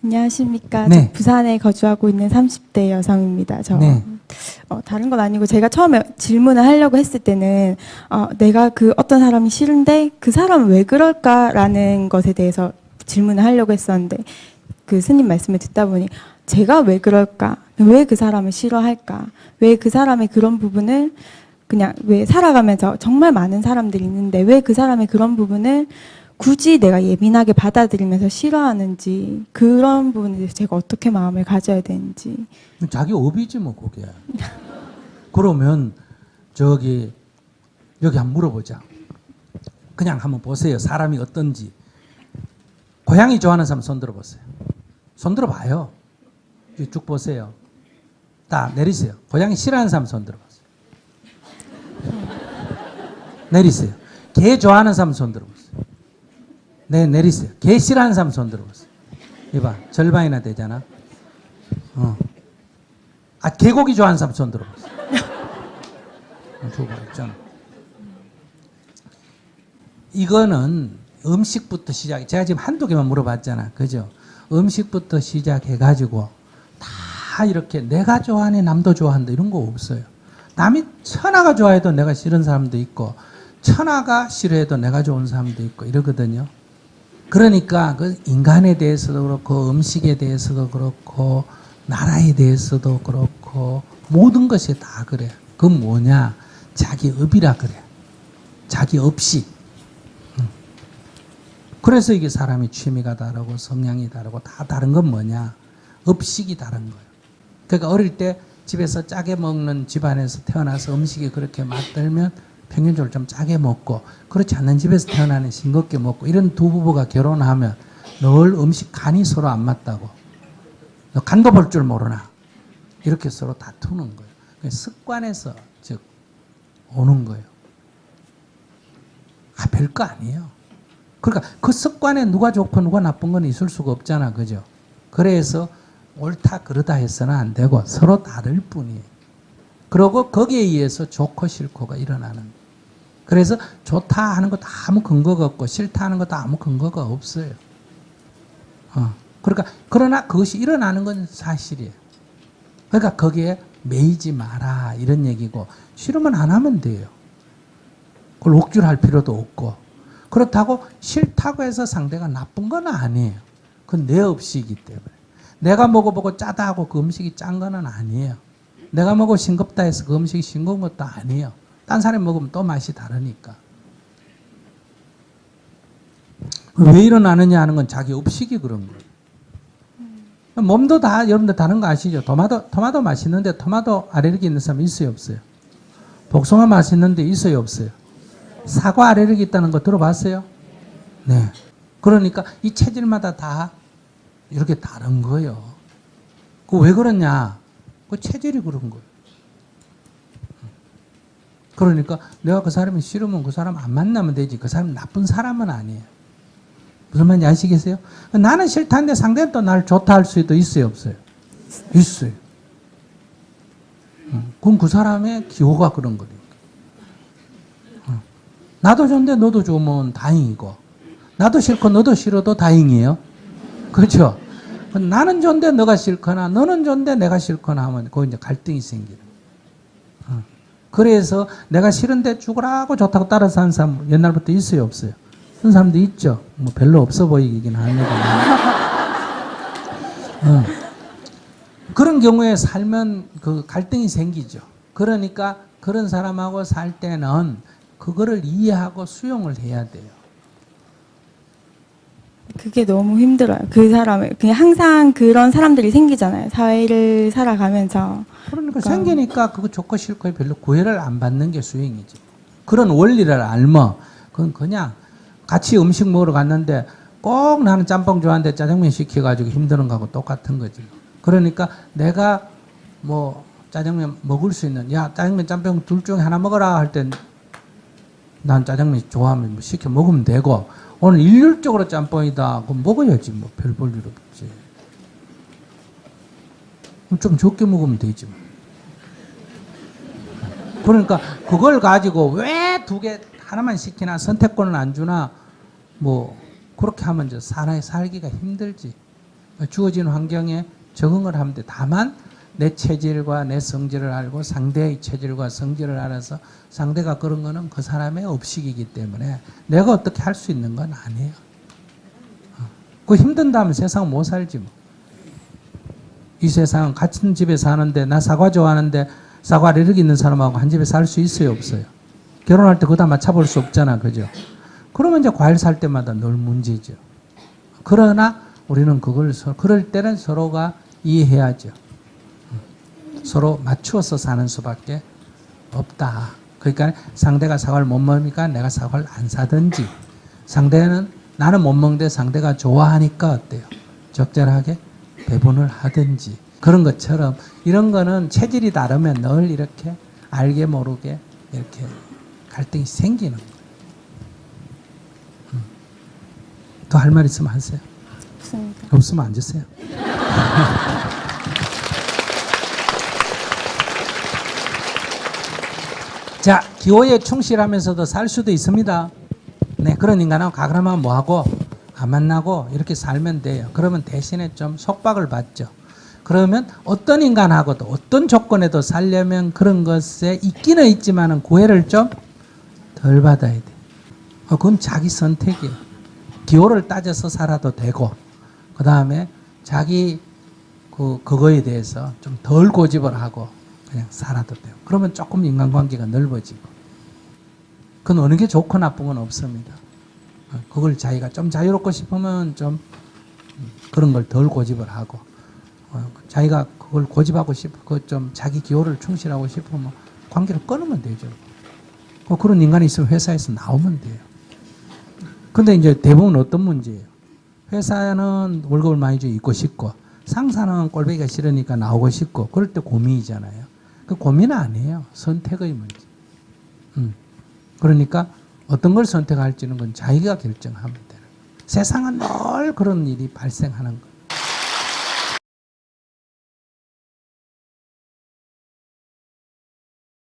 안녕하십니까. 네. 저 부산에 거주하고 있는 30대 여성입니다. 네. 다른 건 아니고 제가 처음에 질문을 하려고 했을 때는 내가 그 어떤 사람이 싫은데 그 사람은 왜 그럴까라는 것에 대해서 질문을 하려고 했었는데 그 스님 말씀을 듣다 보니 제가 왜 그럴까? 왜 그 사람을 싫어할까? 왜 그 사람의 그런 부분을 그냥 왜 살아가면서 정말 많은 사람들이 있는데 왜 그 사람의 그런 부분을 굳이 내가 예민하게 받아들이면서 싫어하는지 그런 부분에 대해서 제가 어떻게 마음을 가져야 되는지. 자기 업이지 뭐 그게. 그러면 저기 여기 한번 물어보자. 그냥 한번 보세요. 사람이 어떤지. 고양이 좋아하는 사람 손 들어보세요. 손 들어봐요. 쭉 보세요. 다 내리세요. 고양이 싫어하는 사람 손 들어보세요. 내리세요. 개 좋아하는 사람 손 들어보세요. 네, 내리세요. 개 싫어하는 사람 손 들어보세요. 이봐, 절반이나 되잖아. 개고기 좋아하는 사람 손 들어보세요. 두고 있잖아. 이거는 음식부터 시작. 제가 지금 한두 개만 물어봤잖아. 그죠? 음식부터 시작해가지고 다 이렇게 내가 좋아하네, 남도 좋아한다 이런 거 없어요. 남이 천하가 좋아해도 내가 싫은 사람도 있고 천하가 싫어해도 내가 좋은 사람도 있고 이러거든요. 그러니까 그 인간에 대해서도 그렇고 음식에 대해서도 그렇고 나라에 대해서도 그렇고 모든 것이 다 그래. 그건 뭐냐? 자기 업이라 그래. 자기 업식. 그래서 이게 사람이 취미가 다르고 성향이 다르고 다 다른 건 뭐냐? 업식이 다른 거예요. 그러니까 어릴 때 집에서 짜게 먹는 집안에서 태어나서 음식이 그렇게 맛들면 평균적으로 좀 짜게 먹고 그렇지 않는 집에서 태어나는 싱겁게 먹고 이런 두 부부가 결혼하면 늘 음식 간이 서로 안 맞다고. 너 간도 볼 줄 모르나? 이렇게 서로 다투는 거예요. 습관에서 즉 오는 거예요. 별거 아니에요. 그러니까 그 습관에 누가 좋고 누가 나쁜 건 있을 수가 없잖아. 그죠? 그래서 옳다 그러다 해서는 안 되고 서로 다를 뿐이에요. 그리고 거기에 의해서 좋고 싫고가 일어나는 거예요. 그래서 좋다 하는 것도 아무 근거가 없고 싫다 하는 것도 아무 근거가 없어요. 그러니까 그러나 그것이 일어나는 건 사실이에요. 그러니까 거기에 매이지 마라 이런 얘기고 싫으면 안 하면 돼요. 그걸 옥줄할 필요도 없고 그렇다고 싫다고 해서 상대가 나쁜 건 아니에요. 그건 내 업식이기 때문에. 내가 먹어보고 짜다 하고 그 음식이 짠 건 아니에요. 내가 먹고 싱겁다 해서 그 음식이 싱거운 것도 아니에요. 딴 사람이 먹으면 또 맛이 다르니까. 왜 일어나느냐 하는 건 자기 업식이 그런 거예요. 몸도 다 여러분들 다른 거 아시죠? 토마토 맛있는데 토마토 알레르기 있는 사람 있어요 없어요? 복숭아 맛있는데 있어요 없어요? 사과 알레르기 있다는 거 들어봤어요? 네. 그러니까 이 체질마다 다 이렇게 다른 거예요. 그 왜 그러냐? 그 체질이 그런 거예요. 그러니까 내가 그 사람이 싫으면 그 사람 안 만나면 되지. 그 사람 나쁜 사람은 아니에요. 무슨 말인지 아시겠어요? 나는 싫다는데 상대는 또 나를 좋다 할 수도 있어요 없어요? 있어요. 그럼 그 사람의 기호가 그런 거예요. 나도 좋은데 너도 좋으면 다행이고 나도 싫고 너도 싫어도 다행이에요. 그렇죠? 나는 좋은데 너가 싫거나 너는 좋은데 내가 싫거나 하면 거기 이제 갈등이 생기는. 그래서 내가 싫은데 죽으라고 좋다고 따라 사는 사람 옛날부터 있어요 없어요? 그런 사람도 있죠. 뭐 별로 없어 보이긴 합니다. 그런 경우에 살면 그 갈등이 생기죠. 그러니까 그런 사람하고 살 때는 그거를 이해하고 수용을 해야 돼요. 그게 너무 힘들어요. 그 사람을 그냥 항상 그런 사람들이 생기잖아요. 사회를 살아가면서. 그러니까 생기니까 그거 좋고 싫고 별로 구애를 안 받는 게 수행이지. 그런 원리를 알면 그건 그냥 같이 음식 먹으러 갔는데 꼭 나는 짬뽕 좋아하는데 짜장면 시켜가지고 힘드는 거하고 똑같은 거지. 그러니까 내가 뭐 짜장면 먹을 수 있는 야 짜장면 짬뽕 둘 중에 하나 먹어라 할 땐 난 짜장면 좋아하면 뭐 시켜 먹으면 되고 오늘 일률적으로 짬뽕이다 그럼 먹어야지 뭐 별 볼 일 없지. 그럼 좀 적게 먹으면 되지 뭐. 그러니까 그걸 가지고 왜 두 개 하나만 시키나 선택권을 안 주나 뭐 그렇게 하면 이제 살기가 힘들지. 주어진 환경에 적응을 하면 돼. 다만 내 체질과 내 성질을 알고 상대의 체질과 성질을 알아서 상대가 그런 거는 그 사람의 업식이기 때문에 내가 어떻게 할 수 있는 건 아니에요. 그 힘든다면 세상 못 살지 뭐. 이 세상은 같은 집에 사는데 나 사과 좋아하는데 사과 알레르기 있는 사람하고 한 집에 살 수 있어요, 없어요? 결혼할 때 그다 맞춰볼 수 없잖아, 그죠? 그러면 이제 과일 살 때마다 늘 문제죠. 그러나 우리는 그럴 때는 서로가 이해해야죠. 서로 맞추어서 사는 수밖에 없다. 그러니까 상대가 사과를 못 먹으니까 내가 사과를 안 사든지, 상대는 나는 못 먹는데 상대가 좋아하니까 어때요? 적절하게 배분을 하든지, 그런 것처럼 이런 거는 체질이 다르면 늘 이렇게 알게 모르게 이렇게 갈등이 생기는 거예요. 더 할 말 있으면 하세요. 없습니다. 없으면 앉으세요. 자, 기호에 충실하면서도 살 수도 있습니다. 네, 그런 인간하고 가그라면 뭐하고 안 만나고 이렇게 살면 돼요. 그러면 대신에 좀 속박을 받죠. 그러면 어떤 인간하고도 어떤 조건에도 살려면 그런 것에 있기는 있지만은 구애를 좀 덜 받아야 돼. 그건 자기 선택이에요. 기호를 따져서 살아도 되고, 그 다음에 자기 그거에 대해서 좀 덜 고집을 하고 그냥 살아도 돼요. 그러면 조금 인간관계가 넓어지고. 그건 어느 게 좋고 나쁜 건 없습니다. 그걸 자기가 좀 자유롭고 싶으면 좀 그런 걸 덜 고집을 하고, 자기가 그걸 고집하고 싶고 좀 자기 기호를 충실하고 싶으면 관계를 끊으면 되죠. 그런 인간이 있으면 회사에서 나오면 돼요. 근데 이제 대부분 어떤 문제예요? 회사는 월급을 많이 주고 있고 싶고, 상사는 꼴보기가 싫으니까 나오고 싶고, 그럴 때 고민이잖아요. 그 고민은 아니에요. 선택의 문제. 그러니까 어떤 걸 선택할지는 건 자기가 결정하면 되는 거예요. 세상은 늘 그런 일이 발생하는 거예요.